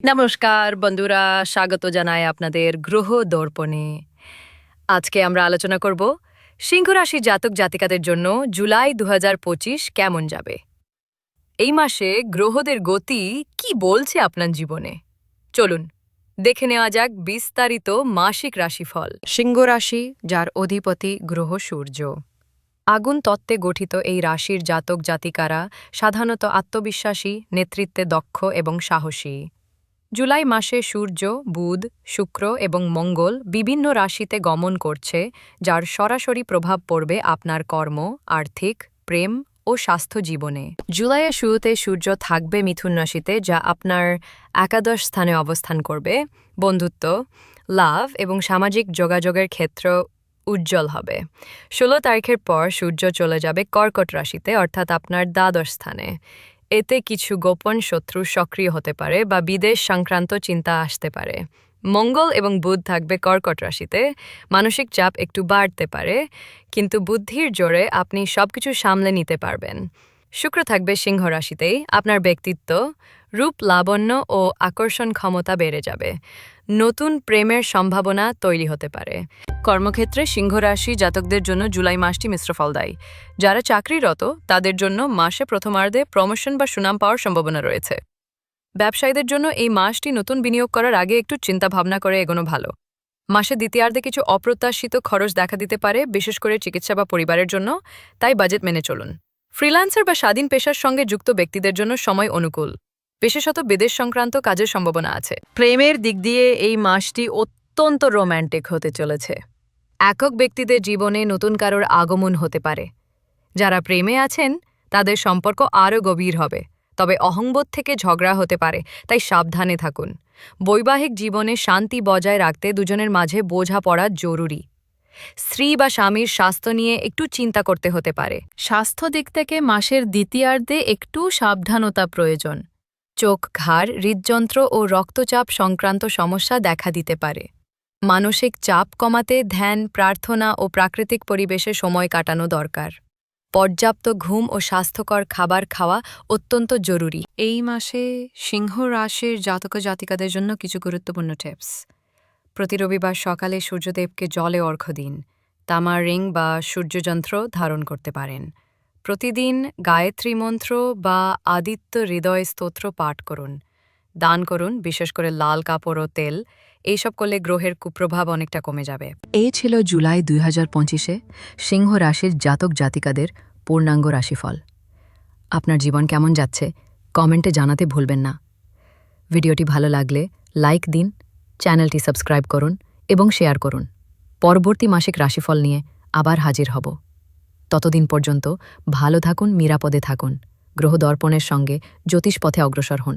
নমস্কার বন্ধুরা, স্বাগত জানাই আপনাদের গ্রহ দর্পণে। আজকে আমরা আলোচনা করব সিংহ রাশির জাতক জাতিকাদের জন্য জুলাই 2025 কেমন যাবে। এই মাসে গ্রহদের গতি কি বলছে আপনার জীবনে, চলুন দেখে নেওয়া যাক বিস্তারিত মাসিক রাশিফল। সিংহ রাশি, যার অধিপতি গ্রহ সূর্য। আগুন তত্ত্বে গঠিত এই রাশির জাতক জাতিকারা সাধারণত আত্মবিশ্বাসী, নেতৃত্বে দক্ষ এবং সাহসী। জুলাই মাসে সূর্য, বুধ, শুক্র এবং মঙ্গল বিভিন্ন রাশিতে গমন করছে, যার সরাসরি প্রভাব পড়বে আপনার কর্ম, আর্থিক, প্রেম ও স্বাস্থ্য জীবনে। জুলাইয়ের শুরুতে সূর্য থাকবে মিথুন রাশিতে, যা আপনার একাদশ স্থানে অবস্থান করবে। বন্ধুত্ব, লাভ এবং সামাজিক যোগাযোগের ক্ষেত্র উজ্জ্বল হবে। 16 তারিখের পর সূর্য চলে যাবে কর্কট রাশিতে, অর্থাৎ আপনার দ্বাদশ স্থানে। এতে কিছু গোপন শত্রু সক্রিয় হতে পারে বা বিদেশ সংক্রান্ত চিন্তা আসতে পারে। মঙ্গল এবং বুধ থাকবে কর্কট রাশিতে, মানসিক চাপ একটু বাড়তে পারে, কিন্তু বুদ্ধির জোরে আপনি সবকিছু সামলে নিতে পারবেন। শুক্র থাকবে সিংহ রাশিতেই, আপনার ব্যক্তিত্ব, রূপ, লাবণ্য ও আকর্ষণ ক্ষমতা বেড়ে যাবে। নতুন প্রেমের সম্ভাবনা তৈরি হতে পারে। কর্মক্ষেত্রে সিংহ রাশি জাতকদের জন্য জুলাই মাসটি মিশ্র ফল দেয়। যারা চাকরিরত তাদের জন্য মাসে প্রথমার্ধে প্রমোশন বা সুনাম পাওয়ার সম্ভাবনা রয়েছে। ব্যবসায়ীদের জন্য এই মাসটি নতুন বিনিয়োগ করার আগে একটু চিন্তা ভাবনা করে এগোনো ভালো। মাসে দ্বিতীয়ার্ধে কিছু অপ্রত্যাশিত খরচ দেখা দিতে পারে, বিশেষ করে চিকিৎসা বা পরিবারের জন্য, তাই বাজেট মেনে চলুন। ফ্রিল্যান্সার বা স্বাধীন পেশার সঙ্গে যুক্ত ব্যক্তিদের জন্য সময় অনুকূল, বিশেষত বিদেশ সংক্রান্ত কাজের সম্ভাবনা আছে। প্রেমের দিক দিয়ে এই মাসটি অত্যন্ত রোম্যান্টিক হতে চলেছে। একক ব্যক্তিদের জীবনে নতুন কারোর আগমন হতে পারে। যারা প্রেমে আছেন তাদের সম্পর্ক আরও গভীর হবে, তবে অহংবোধ থেকে ঝগড়া হতে পারে, তাই সাবধানে থাকুন। বৈবাহিক জীবনে শান্তি বজায় রাখতে দুজনের মাঝে বোঝাপড়া জরুরি। স্ত্রী বা স্বামীর স্বাস্থ্য নিয়ে একটু চিন্তা করতে হতে পারে। স্বাস্থ্য দিক থেকে মাসের দ্বিতীয়ার্ধে একটু সাবধানতা প্রয়োজন। চোখ, ঘাড়, হৃদযন্ত্র ও রক্তচাপ সংক্রান্ত সমস্যা দেখা দিতে পারে। মানসিক চাপ কমাতে ধ্যান, প্রার্থনা ও প্রাকৃতিক পরিবেশে সময় কাটানো দরকার। পর্যাপ্ত ঘুম ও স্বাস্থ্যকর খাবার খাওয়া অত্যন্ত জরুরি। এই মাসে সিংহ রাশির জাতক জাতিকাদের জন্য কিছু গুরুত্বপূর্ণ টিপস। প্রতি রবিবার সকালে সূর্যদেবকে জলে অর্ঘ্য দিন। তামার রিং বা সূর্যযন্ত্র ধারণ করতে পারেন। প্রতিদিন গায়ত্রী মন্ত্র বা আদিত্য হৃদয় স্তোত্র পাঠ করুন। দান করুন, বিশেষ করে লাল কাপড় ও তেল। এইসব করলে গ্রহের কুপ্রভাব অনেকটা কমে যাবে। এই ছিল জুলাই 2025-এ সিংহ রাশির জাতক জাতিকাদের পূর্ণাঙ্গ রাশিফল। আপনার জীবন কেমন যাচ্ছে কমেন্টে জানাতে ভুলবেন না। ভিডিওটি ভালো লাগলে লাইক দিন, চ্যানেলটি সাবস্ক্রাইব করুন এবং শেয়ার করুন। পরবর্তী মাসিক রাশিফল নিয়ে আবার হাজির হব। ততদিন পর্যন্ত ভালো থাকুন, নিরাপদে থাকুন। গ্রহ দর্পণের সঙ্গে জ্যোতিষ পথে অগ্রসর হন।